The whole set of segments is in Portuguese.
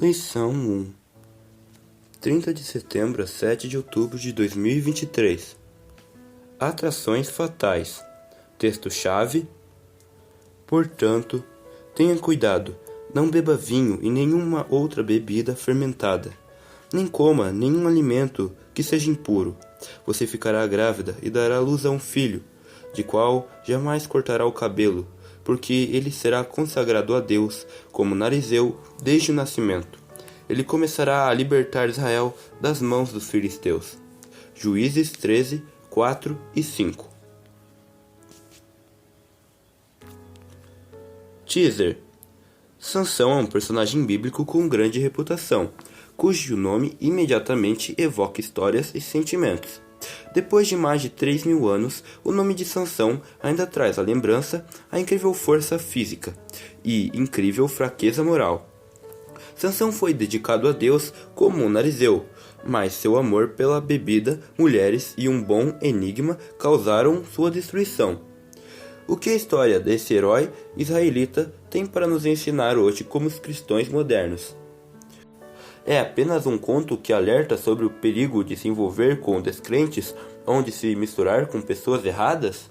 Lição 1. 30 de setembro a 7 de outubro de 2023. Atrações fatais. Texto-chave. Portanto, tenha cuidado, não beba vinho e nenhuma outra bebida fermentada, nem coma nenhum alimento que seja impuro. Você ficará grávida e dará à luz a um filho, de qual jamais cortará o cabelo, porque ele será consagrado a Deus como narizeu desde o nascimento. Ele começará a libertar Israel das mãos dos filisteus. Juízes 13, 4 e 5. Teaser. Sansão é um personagem bíblico com grande reputação, cujo nome imediatamente evoca histórias e sentimentos. Depois de mais de 3.000 anos, o nome de Sansão ainda traz à lembrança a incrível força física e incrível fraqueza moral. Sansão foi dedicado a Deus como um narizeu, mas seu amor pela bebida, mulheres e um bom enigma causaram sua destruição. O que a história desse herói israelita tem para nos ensinar hoje como cristãos modernos? É apenas um conto que alerta sobre o perigo de se envolver com descrentes ou de se misturar com pessoas erradas?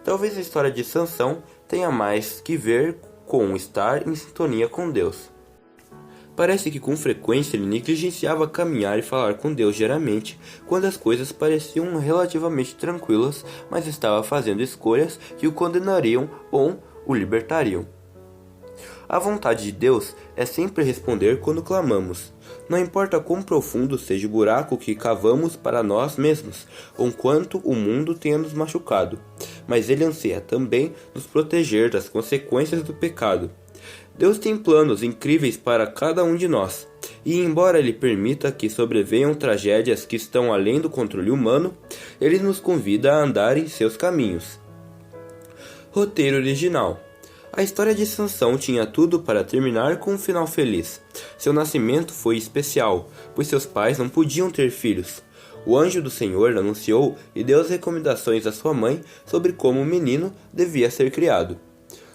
Talvez a história de Sansão tenha mais que ver com estar em sintonia com Deus. Parece que com frequência ele negligenciava caminhar e falar com Deus diariamente, quando as coisas pareciam relativamente tranquilas, mas estava fazendo escolhas que o condenariam ou o libertariam. A vontade de Deus é sempre responder quando clamamos. Não importa quão profundo seja o buraco que cavamos para nós mesmos, ou quanto o mundo tenha nos machucado, mas Ele anseia também nos proteger das consequências do pecado. Deus tem planos incríveis para cada um de nós, e embora Ele permita que sobrevenham tragédias que estão além do controle humano, Ele nos convida a andar em seus caminhos. Roteiro original. A história de Sansão tinha tudo para terminar com um final feliz. Seu nascimento foi especial, pois seus pais não podiam ter filhos. O anjo do Senhor anunciou e deu as recomendações à sua mãe sobre como o menino devia ser criado.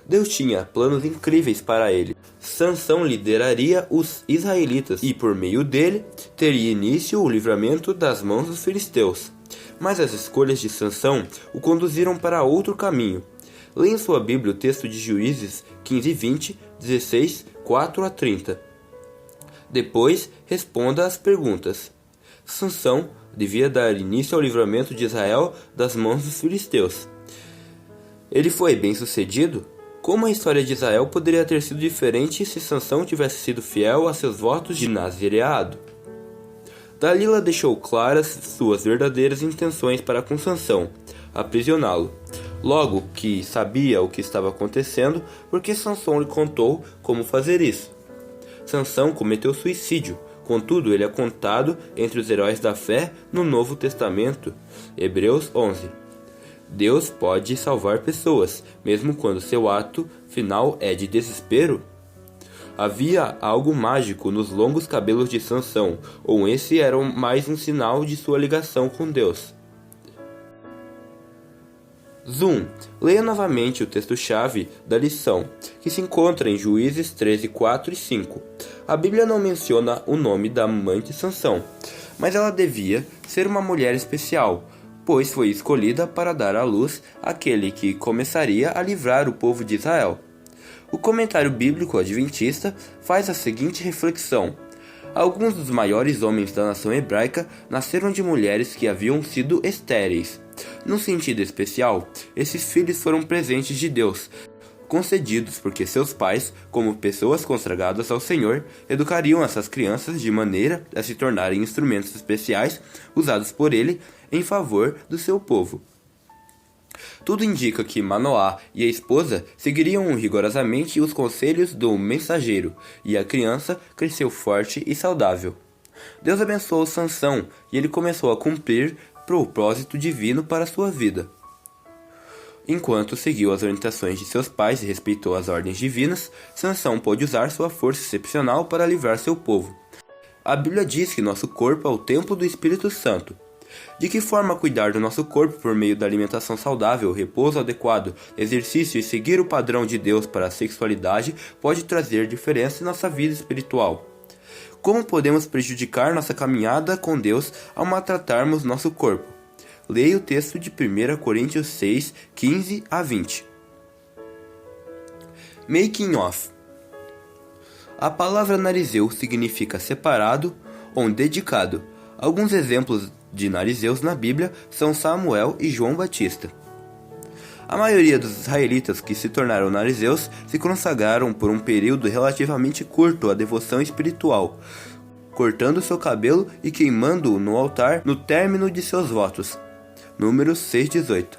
Deus tinha planos incríveis para ele. Sansão lideraria os israelitas e, por meio dele, teria início o livramento das mãos dos filisteus. Mas as escolhas de Sansão o conduziram para outro caminho. Leia em sua Bíblia o texto de Juízes 15, 20, 16, 4 a 30. Depois, responda às perguntas. Sansão devia dar início ao livramento de Israel das mãos dos filisteus. Ele foi bem-sucedido? Como a história de Israel poderia ter sido diferente se Sansão tivesse sido fiel a seus votos de nazireado? Dalila deixou claras suas verdadeiras intenções para com Sansão, aprisioná-lo. Logo que sabia o que estava acontecendo, porque Sansão lhe contou como fazer isso. Sansão cometeu suicídio, contudo ele é contado entre os heróis da fé no Novo Testamento. Hebreus 11. Deus pode salvar pessoas, mesmo quando seu ato final é de desespero? Havia algo mágico nos longos cabelos de Sansão, ou esse era mais um sinal de sua ligação com Deus? Zoom. Leia novamente o texto-chave da lição, que se encontra em Juízes 13, 4 e 5. A Bíblia não menciona o nome da mãe de Sansão, mas ela devia ser uma mulher especial, pois foi escolhida para dar à luz aquele que começaria a livrar o povo de Israel. O comentário bíblico adventista faz a seguinte reflexão: alguns dos maiores homens da nação hebraica nasceram de mulheres que haviam sido estéreis. Num sentido especial, esses filhos foram presentes de Deus, concedidos porque seus pais, como pessoas consagradas ao Senhor, educariam essas crianças de maneira a se tornarem instrumentos especiais usados por Ele em favor do seu povo. Tudo indica que Manoá e a esposa seguiriam rigorosamente os conselhos do mensageiro, e a criança cresceu forte e saudável. Deus abençoou Sansão e ele começou a cumprir propósito divino para sua vida. Enquanto seguiu as orientações de seus pais e respeitou as ordens divinas, Sansão pôde usar sua força excepcional para livrar seu povo. A Bíblia diz que nosso corpo é o templo do Espírito Santo. De que forma cuidar do nosso corpo por meio da alimentação saudável, repouso adequado, exercício e seguir o padrão de Deus para a sexualidade pode trazer diferença em nossa vida espiritual? Como podemos prejudicar nossa caminhada com Deus ao maltratarmos nosso corpo? Leia o texto de 1 Coríntios 6, 15 a 20. Making of. A palavra narizeu significa separado ou dedicado. Alguns exemplos de narizeus na Bíblia são Samuel e João Batista. A maioria dos israelitas que se tornaram narizeus se consagraram por um período relativamente curto à devoção espiritual, cortando seu cabelo e queimando-o no altar no término de seus votos. Números 6:18.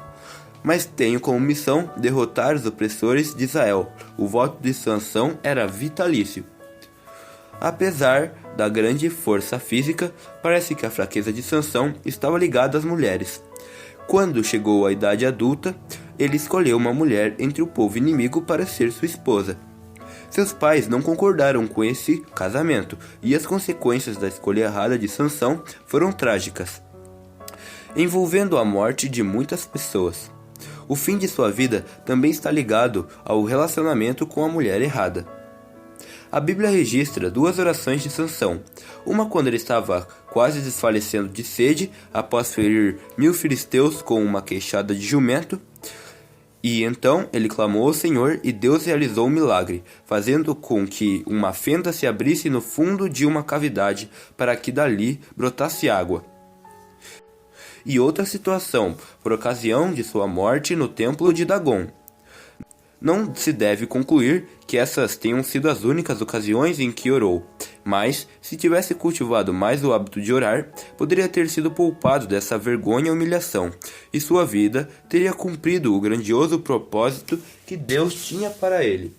Mas tenho como missão derrotar os opressores de Israel. O voto de Sansão era vitalício. Apesar da grande força física, parece que a fraqueza de Sansão estava ligada às mulheres. Quando chegou à idade adulta, ele escolheu uma mulher entre o povo inimigo para ser sua esposa. Seus pais não concordaram com esse casamento, e as consequências da escolha errada de Sansão foram trágicas, envolvendo a morte de muitas pessoas. O fim de sua vida também está ligado ao relacionamento com a mulher errada. A Bíblia registra duas orações de Sansão, uma quando ele estava quase desfalecendo de sede após ferir 1000 filisteus com uma queixada de jumento, e então ele clamou ao Senhor e Deus realizou um milagre, fazendo com que uma fenda se abrisse no fundo de uma cavidade para que dali brotasse água. E outra situação, por ocasião de sua morte no templo de Dagon. Não se deve concluir que essas tenham sido as únicas ocasiões em que orou, mas, se tivesse cultivado mais o hábito de orar, poderia ter sido poupado dessa vergonha e humilhação, e sua vida teria cumprido o grandioso propósito que Deus tinha para ele.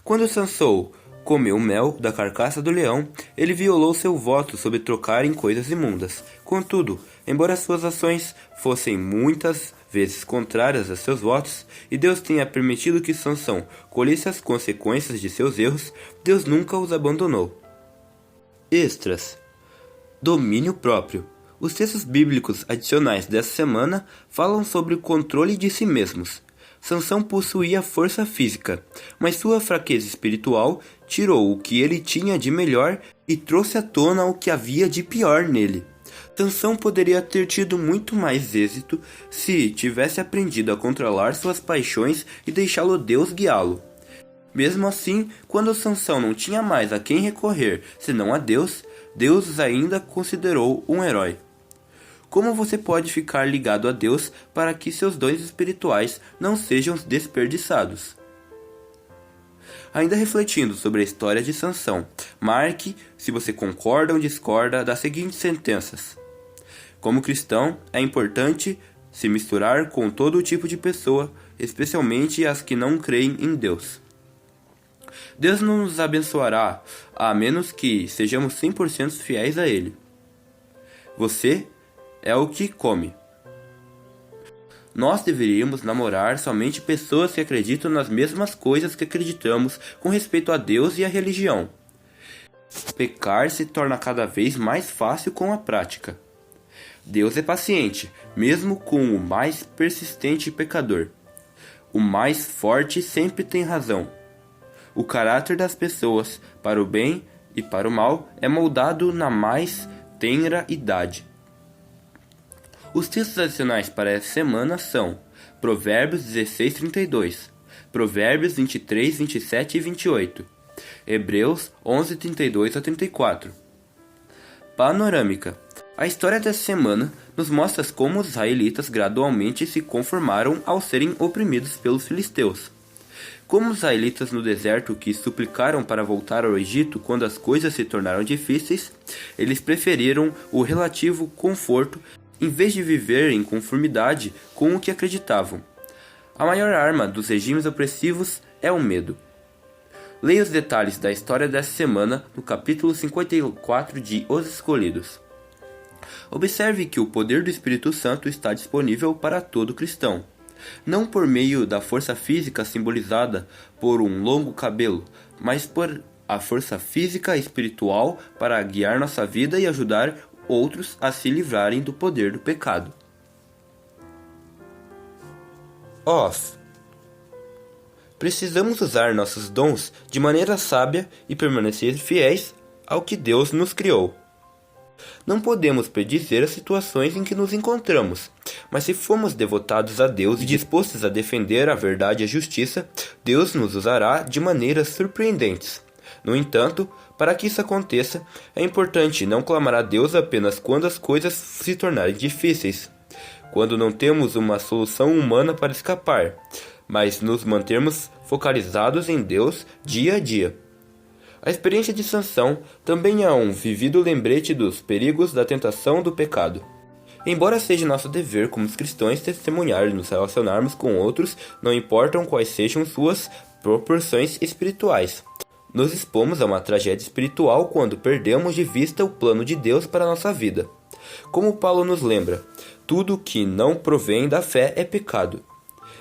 Quando Sansão comeu mel da carcaça do leão, ele violou seu voto sobre trocar em coisas imundas. Contudo, embora suas ações fossem muitas vezes contrárias a seus votos, e Deus tenha permitido que Sansão colhesse as consequências de seus erros, Deus nunca os abandonou. Extras. Domínio próprio. Os textos bíblicos adicionais dessa semana falam sobre o controle de si mesmos. Sansão possuía força física, mas sua fraqueza espiritual tirou o que ele tinha de melhor e trouxe à tona o que havia de pior nele. Sansão poderia ter tido muito mais êxito se tivesse aprendido a controlar suas paixões e deixá-lo Deus guiá-lo. Mesmo assim, quando Sansão não tinha mais a quem recorrer senão a Deus, Deus ainda considerou um herói. Como você pode ficar ligado a Deus para que seus dons espirituais não sejam desperdiçados? Ainda refletindo sobre a história de Sansão, marque se você concorda ou discorda das seguintes sentenças. Como cristão, é importante se misturar com todo tipo de pessoa, especialmente as que não creem em Deus. Deus não nos abençoará a menos que sejamos 100% fiéis a Ele. Você é o que come. Nós deveríamos namorar somente pessoas que acreditam nas mesmas coisas que acreditamos com respeito a Deus e a religião. Pecar se torna cada vez mais fácil com a prática. Deus é paciente, mesmo com o mais persistente pecador. O mais forte sempre tem razão. O caráter das pessoas, para o bem e para o mal, é moldado na mais tenra idade. Os textos adicionais para essa semana são Provérbios 16:32, Provérbios 23, 27 e 28, Hebreus 11:32 a 34. Panorâmica. A história dessa semana nos mostra como os israelitas gradualmente se conformaram ao serem oprimidos pelos filisteus. Como os israelitas no deserto que suplicaram para voltar ao Egito quando as coisas se tornaram difíceis, eles preferiram o relativo conforto em vez de viver em conformidade com o que acreditavam. A maior arma dos regimes opressivos é o medo. Leia os detalhes da história dessa semana no capítulo 54 de Os Escolhidos. Observe que o poder do Espírito Santo está disponível para todo cristão, não por meio da força física simbolizada por um longo cabelo, mas por a força física e espiritual para guiar nossa vida e ajudar outros a se livrarem do poder do pecado. Off. Precisamos usar nossos dons de maneira sábia e permanecer fiéis ao que Deus nos criou. Não podemos predizer as situações em que nos encontramos, mas se formos devotados a Deus e dispostos a defender a verdade e a justiça, Deus nos usará de maneiras surpreendentes. No entanto, para que isso aconteça, é importante não clamar a Deus apenas quando as coisas se tornarem difíceis, quando não temos uma solução humana para escapar, mas nos mantermos focalizados em Deus dia a dia. A experiência de Sansão também é um vivido lembrete dos perigos da tentação do pecado. Embora seja nosso dever como cristãos testemunhar e nos relacionarmos com outros, não importam quais sejam suas proporções espirituais. Nos expomos a uma tragédia espiritual quando perdemos de vista o plano de Deus para a nossa vida. Como Paulo nos lembra, tudo que não provém da fé é pecado.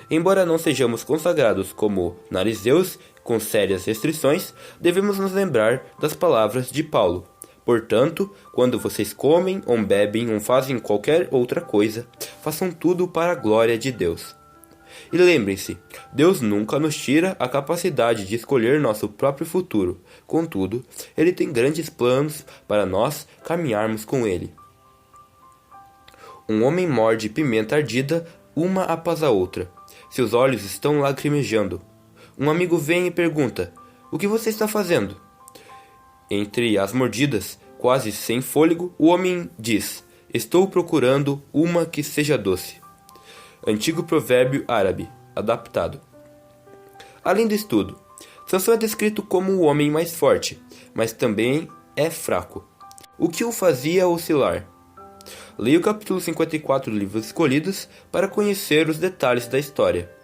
Embora não sejamos consagrados como narizeus com sérias restrições, devemos nos lembrar das palavras de Paulo. Portanto, quando vocês comem, ou bebem, ou fazem qualquer outra coisa, façam tudo para a glória de Deus. E lembrem-se, Deus nunca nos tira a capacidade de escolher nosso próprio futuro. Contudo, Ele tem grandes planos para nós caminharmos com Ele. Um homem morde pimenta ardida uma após a outra. Seus olhos estão lacrimejando. Um amigo vem e pergunta: "O que você está fazendo?" Entre as mordidas, quase sem fôlego, o homem diz: "Estou procurando uma que seja doce." Antigo provérbio árabe, adaptado. Além do estudo, Sansão é descrito como o homem mais forte, mas também é fraco. O que o fazia oscilar? Leia o capítulo 54 do Livros Escolhidos para conhecer os detalhes da história.